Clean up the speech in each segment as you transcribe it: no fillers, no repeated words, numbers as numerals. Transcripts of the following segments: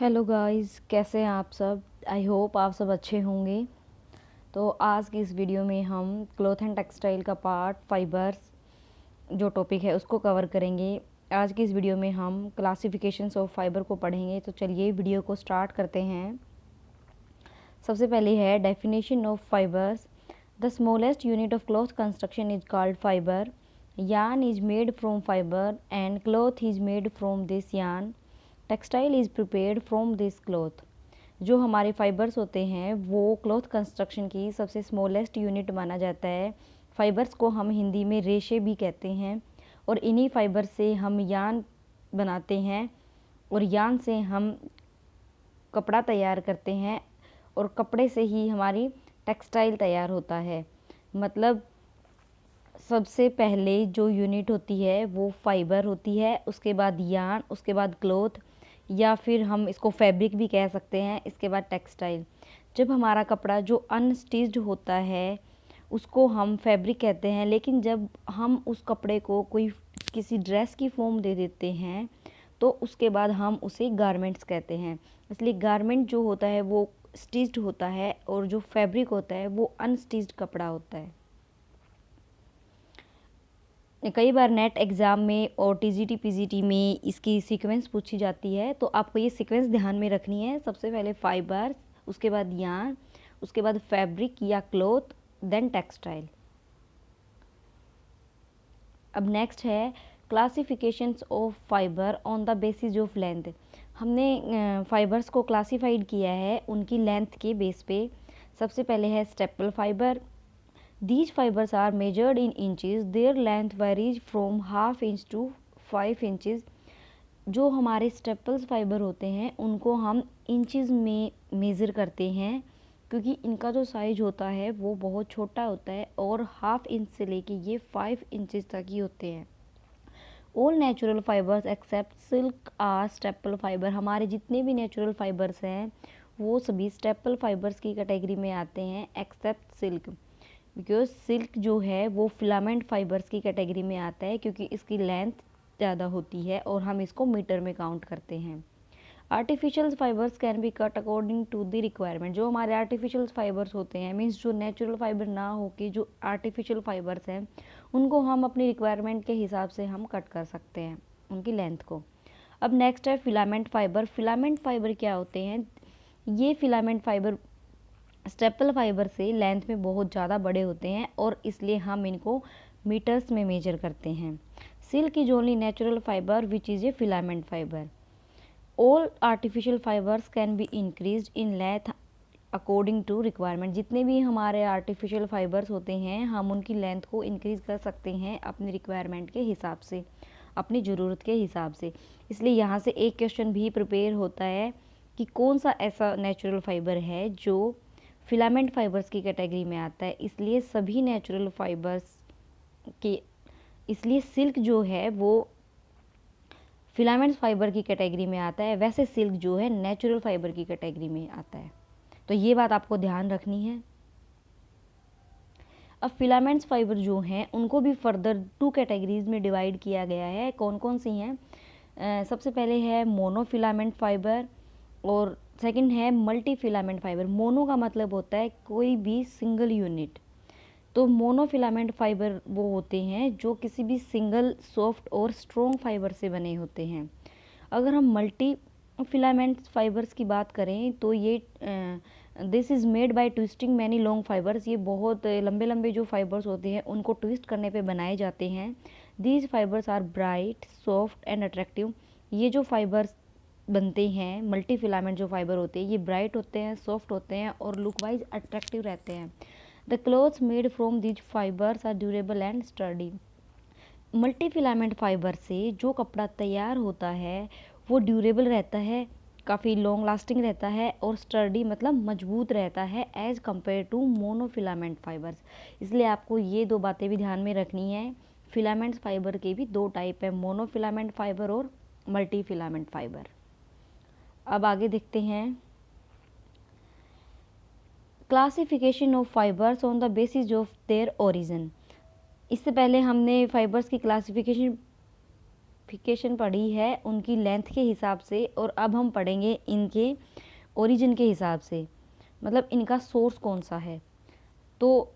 Hello guys, कैसे हैं आप सब। आई होप आप सब अच्छे होंगे। तो आज की इस वीडियो में हम क्लॉथ एंड टेक्सटाइल का पार्ट फाइबर्स जो टॉपिक है उसको कवर करेंगे। आज की इस वीडियो में हम क्लासिफिकेशंस ऑफ फाइबर को पढ़ेंगे। तो चलिए वीडियो को स्टार्ट करते हैं। सबसे पहले है definition of fibres. The smallest unit of cloth construction is called fibre. yarn is made from fiber and cloth is made from this yarn. Textile is prepared from this cloth. जो हमारे fibres होते हैं वो cloth construction की सबसे smallest unit माना जाता है। फाइबर्स को हम हिंदी में रेशे भी कहते हैं और इन्हीं फाइबर से हम यान बनाते हैं और यान से हम कपड़ा तैयार करते हैं और कपड़े से ही हमारी टेक्सटाइल तैयार होता है। मतलब सबसे पहले जो यूनिट होती है वो फाइबर होती है, उसके बाद यार्न, उसके बाद क्लॉथ या फिर हम इसको फैब्रिक भी कह सकते हैं, इसके बाद टेक्सटाइल। जब हमारा कपड़ा जो अनस्टिच्ड होता है उसको हम फैब्रिक कहते हैं, लेकिन जब हम उस कपड़े को कोई किसी ड्रेस की फॉर्म दे देते हैं तो उसके बाद हम उसे गारमेंट्स कहते हैं। इसलिए गारमेंट जो होता है वो स्टिच्ड होता है और जो फैब्रिक होता है वो अनस्टिच्ड कपड़ा होता है। कई बार नेट एग्ज़ाम में और टीजीटी पीजीटी में इसकी सीक्वेंस पूछी जाती है, तो आपको ये सीक्वेंस ध्यान में रखनी है। सबसे पहले फाइबर, उसके बाद यार्न, उसके बाद फैब्रिक या क्लॉथ, देन टेक्सटाइल। अब नेक्स्ट है classifications of fibre on the basis of length. हमने फाइबर्स को क्लासिफाइड किया है उनकी लेंथ के बेस पे। सबसे पहले है staple fibre. These fibers are measured in inches. Their length varies from half inch to 5 inches. जो हमारे स्टेपल्स फाइबर होते हैं उनको हम इंचज़ में मेज़र करते हैं, क्योंकि इनका जो साइज होता है वो बहुत छोटा होता है और हाफ इंच से लेके ये 5 इंचज़ तक ही होते हैं। All natural fibres except silk are staple fibre. हमारे जितने भी नेचुरल फाइबर्स हैं वो सभी स्टेपल फाइबर्स की कैटेगरी में आते हैं, एक्सेप्ट सिल्क। बिकॉज सिल्क जो है वो फिलामेंट फाइबर्स की कैटेगरी में आता है, क्योंकि इसकी लेंथ ज़्यादा होती है और हम इसको मीटर में काउंट करते हैं। Artificial fibres can be cut according to the requirement. जो हमारे आर्टिफिशियल फाइबर्स होते हैं, मीन्स जो नेचुरल फाइबर ना हो के जो आर्टिफिशियल फाइबर्स हैं उनको हम अपनी रिक्वायरमेंट के हिसाब से हम कट कर सकते हैं उनकी लेंथ को। अब नेक्स्ट है फिलामेंट फाइबर। फिलामेंट फाइबर क्या होते हैं? ये फिलामेंट फाइबर स्टेपल फाइबर से लेंथ में बहुत ज़्यादा बड़े होते हैं और इसलिए हम इनको मीटर्स में मेजर करते हैं। Silk is only natural fibre which is a filament fibre. All artificial fibres can be increase in length according to requirement. जितने भी हमारे आर्टिफिशियल फाइबर्स होते हैं हम उनकी लेंथ को इंक्रीज कर सकते हैं अपनी रिक्वायरमेंट के हिसाब से, अपनी ज़रूरत के हिसाब से। इसलिए यहाँ से एक क्वेश्चन भी प्रिपेयर होता है कि कौन सा ऐसा नेचुरल फाइबर है जो फिलामेंट फाइबर्स की कैटेगरी में आता है। इसलिए सभी नेचुरल फाइबर्स के, इसलिए सिल्क जो है वो फिलामेंट फाइबर की कैटेगरी में आता है, वैसे सिल्क जो है नेचुरल फाइबर की कैटेगरी में आता है। तो ये बात आपको ध्यान रखनी है। अब फिलामेंट्स फाइबर जो हैं उनको भी फर्दर 2 कैटेगरीज में डिवाइड किया गया है। कौन कौन सी हैं? सबसे पहले है मोनोफिलामेंट फाइबर और सेकंड है मल्टी फिलामेंट फाइबर। मोनो का मतलब होता है कोई भी सिंगल यूनिट, तो मोनोफिलामेंट फाइबर वो होते हैं जो किसी भी सिंगल सॉफ्ट और स्ट्रॉन्ग फाइबर से बने होते हैं। अगर हम मल्टी फिलामेंट फाइबर्स की बात करें तो ये this is made by twisting many long fibres. ये बहुत लंबे लंबे जो फाइबर्स होते हैं उनको ट्विस्ट करने पे बनाए जाते हैं। These fibres are bright, soft and attractive. ये जो फाइबर्स बनते हैं, मल्टी फिलामेंट जो फाइबर होते हैं, ये ब्राइट होते हैं, सॉफ्ट होते हैं और लुक वाइज अट्रैक्टिव रहते हैं। The clothes made from these fibres are durable and sturdy. Multi filament fibre से जो कपड़ा तैयार होता है वो ड्यूरेबल रहता है, काफ़ी लॉन्ग लास्टिंग रहता है और स्टर्डी मतलब मजबूत रहता है as compare to monofilament fibres. इसलिए आपको ये 2 बातें भी ध्यान में रखनी है। फिलामेंट फाइबर के भी 2 टाइप है, मोनोफिलामेंट फाइबर और मल्टी फिलामेंट फाइबर। अब आगे देखते हैं classification of fibres on the basis of their origin. इससे पहले हमने फाइबर्स की क्लासिफिकेशन क्लासिफिकेशन पढ़ी है उनकी लेंथ के हिसाब से, और अब हम पढ़ेंगे इनके ओरिजिन के हिसाब से, मतलब इनका सोर्स कौन सा है। तो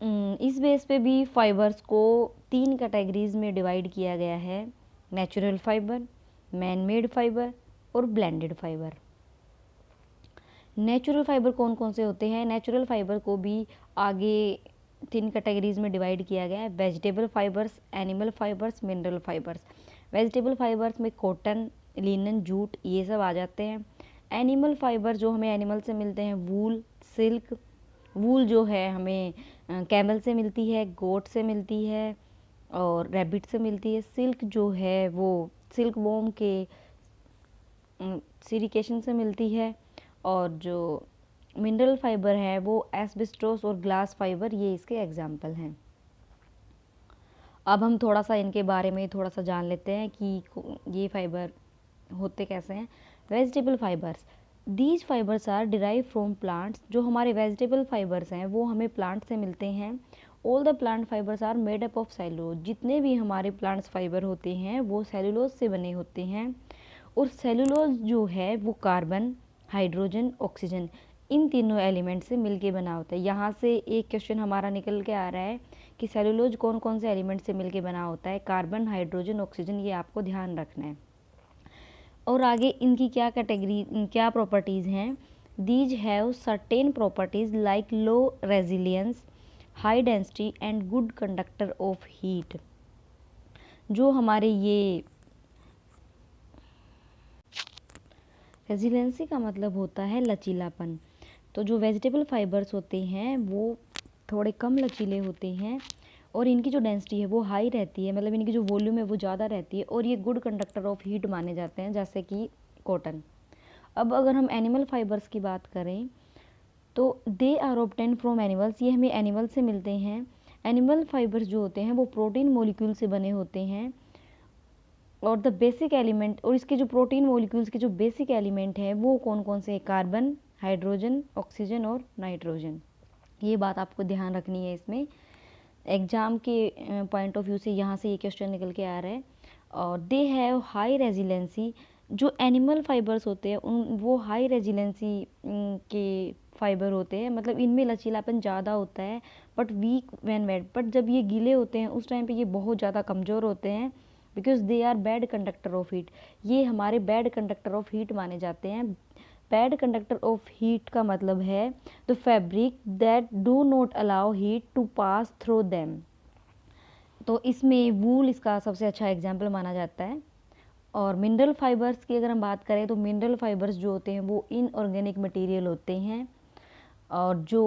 इस बेस पे भी फाइबर्स को 3 कैटेगरीज में डिवाइड किया गया है, natural fibre, man made fibre और ब्लेंडेड फाइबर। नेचुरल फाइबर कौन कौन से होते हैं? नेचुरल फाइबर को भी आगे 3 कैटेगरीज में डिवाइड किया गया है, vegetable fibres, animal fibres, mineral fibres. Vegetable fibres में कॉटन, लिनन, जूट ये सब आ जाते हैं। एनिमल फाइबर जो हमें एनिमल से मिलते हैं, वूल, सिल्क। वूल जो है हमें कैमल से मिलती है, गोट से मिलती है और रैबिट से मिलती है। सिल्क जो है वो सिल्क वॉर्म के सिरिकेशन से मिलती है। और जो मिनरल फाइबर है वो एस्बेस्टोस और ग्लास फाइबर, ये इसके एग्जाम्पल हैं। अब हम थोड़ा सा इनके बारे में थोड़ा सा जान लेते हैं कि ये फाइबर होते कैसे हैं। Vegetable fibres, these fibres are derive from plants. जो हमारे वेजिटेबल फाइबर्स हैं वो हमें प्लांट से मिलते हैं। All the plant fibres are made up of cellulose. जितने भी हमारे प्लांट्स फाइबर होते हैं वो सेलुलोज से बने होते हैं। और सेलुलोज जो है वो कार्बन, हाइड्रोजन, ऑक्सीजन, इन तीनों एलिमेंट से मिलके बना होता है। यहाँ से एक क्वेश्चन हमारा निकल के आ रहा है कि सेलुलोज कौन कौन से एलिमेंट से मिलके बना होता है? कार्बन, हाइड्रोजन, ऑक्सीजन, ये आपको ध्यान रखना है। और आगे इनकी क्या कैटेगरी, क्या प्रॉपर्टीज़ हैं? These have certain properties like low resilience, high density and good conductor of heat. जो हमारे ये रेजिलेंसी का मतलब होता है लचीलापन। तो जो वेजिटेबल फाइबर्स होते हैं वो थोड़े कम लचीले होते हैं और इनकी जो डेंसिटी है वो हाई रहती है, मतलब इनकी जो वॉल्यूम है वो ज़्यादा रहती है। और ये गुड कंडक्टर ऑफ हीट माने जाते हैं, जैसे कि कॉटन। अब अगर हम एनिमल फाइबर्स की बात करें तो they are obtain from animals. ये हमें एनिमल से मिलते हैं। एनिमल फाइबर्स जो होते हैं वो प्रोटीन मॉलिक्यूल से बने होते हैं। और द बेसिक एलिमेंट, और इसके जो प्रोटीन मॉलिक्यूल्स के जो बेसिक एलिमेंट हैं वो कौन कौन से हैं? कार्बन, हाइड्रोजन, ऑक्सीजन और नाइट्रोजन। ये बात आपको ध्यान रखनी है इसमें, एग्जाम के पॉइंट ऑफ व्यू से यहाँ से ये क्वेश्चन निकल के आ रहा है। और दे हैव हाई रेजिलेंसी। जो एनिमल फाइबर्स होते हैं उन वो हाई रेजिलेंसी के फाइबर होते हैं, मतलब इनमें लचीलापन ज़्यादा होता है, but weak when wet. But जब ये गीले होते हैं उस टाइम पे ये बहुत ज़्यादा कमज़ोर होते हैं, because they are bad conductor of heat. ये हमारे बैड कंडक्टर ऑफ हीट माने जाते हैं। बैड कंडक्टर ऑफ हीट का मतलब है the fabric that do not allow heat to pass through them. तो इसमें वूल इसका सबसे अच्छा एग्जाम्पल माना जाता है। और मिनरल फाइबर्स की अगर हम बात करें तो मिनरल फाइबर्स जो होते हैं वो इनऑर्गेनिक मटेरियल होते हैं। और जो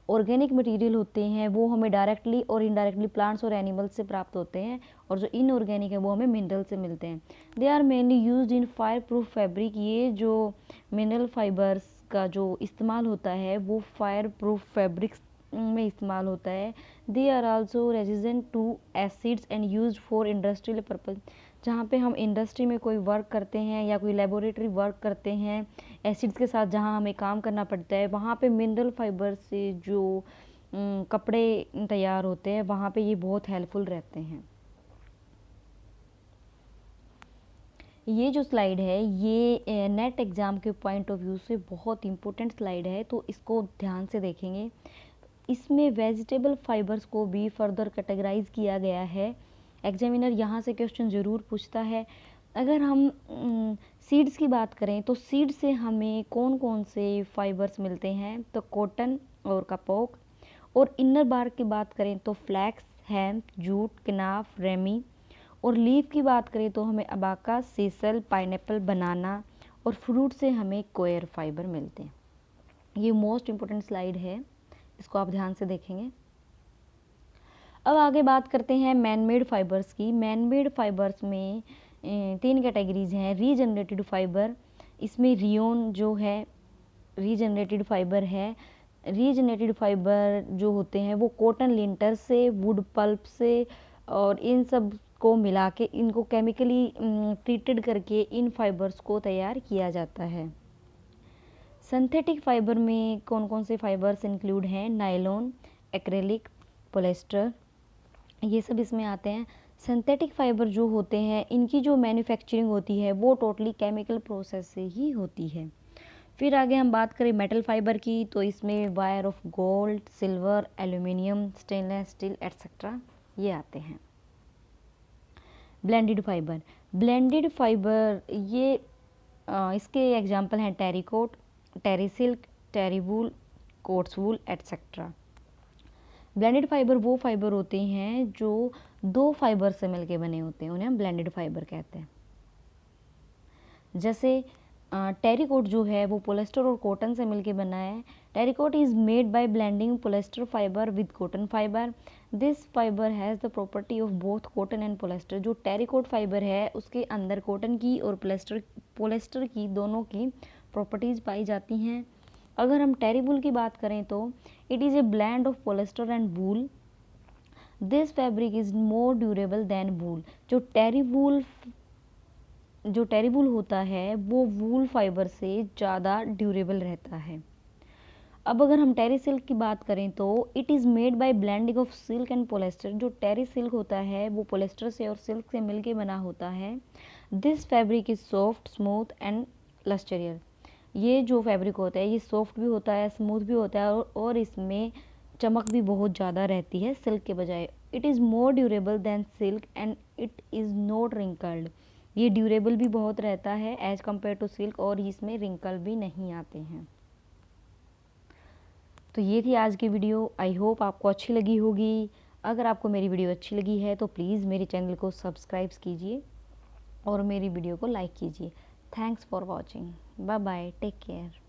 ऑर्गेनिक मटेरियल होते हैं वो हमें डायरेक्टली और इनडायरेक्टली प्लांट्स और एनिमल्स से प्राप्त होते हैं, और जो इनऑर्गेनिक है वो हमें मिनरल से मिलते हैं। They are mainly used in fire proof fabric. ये जो मिनरल फाइबर्स का जो इस्तेमाल होता है वो फायर प्रूफ फैब्रिक्स में इस्तेमाल होता है। They are also resistant to acids and used for industrial purpose. जहाँ पे हम इंडस्ट्री में कोई वर्क करते हैं या कोई लेबोरेटरी वर्क करते हैं एसिड्स के साथ, जहाँ हमें काम करना पड़ता है, वहाँ पे मिनरल फाइबर से जो कपड़े तैयार होते हैं वहाँ पे ये बहुत हेल्पफुल रहते हैं। ये जो स्लाइड है ये नेट एग्ज़ाम के पॉइंट ऑफ व्यू से बहुत इंपॉर्टेंट स्लाइड है, तो इसको ध्यान से देखेंगे। इसमें वेजिटेबल फाइबर्स को भी फर्दर कैटेगराइज किया गया है। एग्जामिनर यहाँ से क्वेश्चन ज़रूर पूछता है। अगर हम सीड्स की बात करें तो सीड से हमें कौन कौन से फाइबर्स मिलते हैं? तो कॉटन और कपोक। और इनर बार्क की बात करें तो फ्लैक्स, हेम्प, जूट, कनाफ, रेमी। और लीफ की बात करें तो हमें अबाका, सीसल, पाइनएप्पल, बनाना। और फ्रूट से हमें कोयर फाइबर मिलते हैं। ये मोस्ट इम्पोर्टेंट स्लाइड है, इसको आप ध्यान से देखेंगे। अब आगे बात करते हैं मैन मेड फाइबर्स की। मैन मेड फाइबर्स में 3 कैटेगरीज हैं। रीजनरेटेड फाइबर, इसमें रियोन जो है रीजनरेटेड फाइबर है। रीजनरेटेड फाइबर जो होते हैं वो कॉटन लिंटर से, वुड पल्प से और इन सब को मिला के इनको केमिकली ट्रीटेड करके इन फाइबर्स को तैयार किया जाता है। सिंथेटिक फाइबर में कौन कौन से फाइबर्स इंक्लूड हैं? नायलॉन, एक्रेलिक, पॉलिएस्टर, ये सब इसमें आते हैं। सिंथेटिक फाइबर जो होते हैं इनकी जो मैन्युफैक्चरिंग होती है वो टोटली केमिकल प्रोसेस से ही होती है। फिर आगे हम बात करें मेटल फाइबर की, तो इसमें wire of gold, silver, aluminium, stainless steel etcetera ये आते हैं। ब्लेंडेड फाइबर, ब्लेंडेड फाइबर ये इसके एग्जांपल हैं टेरिकोट, टेरी सिल्क, टेरी वूल, कोट्स वूल एट्सेट्रा। ब्लेंडेड फाइबर वो फाइबर होते हैं जो दो फाइबर से मिलके बने होते हैं, उन्हें हम ब्लेंडेड फाइबर कहते हैं। जैसे टेरिकोट जो है वो पोलिस्टर और कॉटन से मिलके बना है। Terrycot is made by blending polyester fibre with cotton fibre. This fibre has the property of both cotton and polyester. जो टेरिकोट फाइबर है उसके अंदर कॉटन की और पोलिस्टर की दोनों की प्रॉपर्टीज़ पाई जाती हैं। अगर हम टेरी वूल की बात करें तो it is a blend of polyester and wool. This fabric is more durable than wool. जो टेरी वूल होता है वो वूल फाइबर से ज़्यादा ड्यूरेबल रहता है। अब अगर हम टेरी सिल्क की बात करें तो it is made by blending of silk and polyester. जो टेरी सिल्क होता है वो पोलिस्टर से और सिल्क से मिलके बना होता है। This fabric is soft, smooth and lustrier. ये जो फैब्रिक होता है ये सॉफ्ट भी होता है, स्मूथ भी होता है और इसमें चमक भी बहुत ज़्यादा रहती है सिल्क के बजाय। It is more durable than silk and it is not wrinkled. ये ड्यूरेबल भी बहुत रहता है एज कम्पेयर टू सिल्क और इसमें रिंकल भी नहीं आते हैं। तो ये थी आज की वीडियो। आई होप आपको अच्छी लगी होगी। अगर आपको मेरी वीडियो अच्छी लगी है तो प्लीज़ मेरे चैनल को सब्सक्राइब कीजिए और मेरी वीडियो को लाइक कीजिए। Thanks for watching. Bye bye, take care.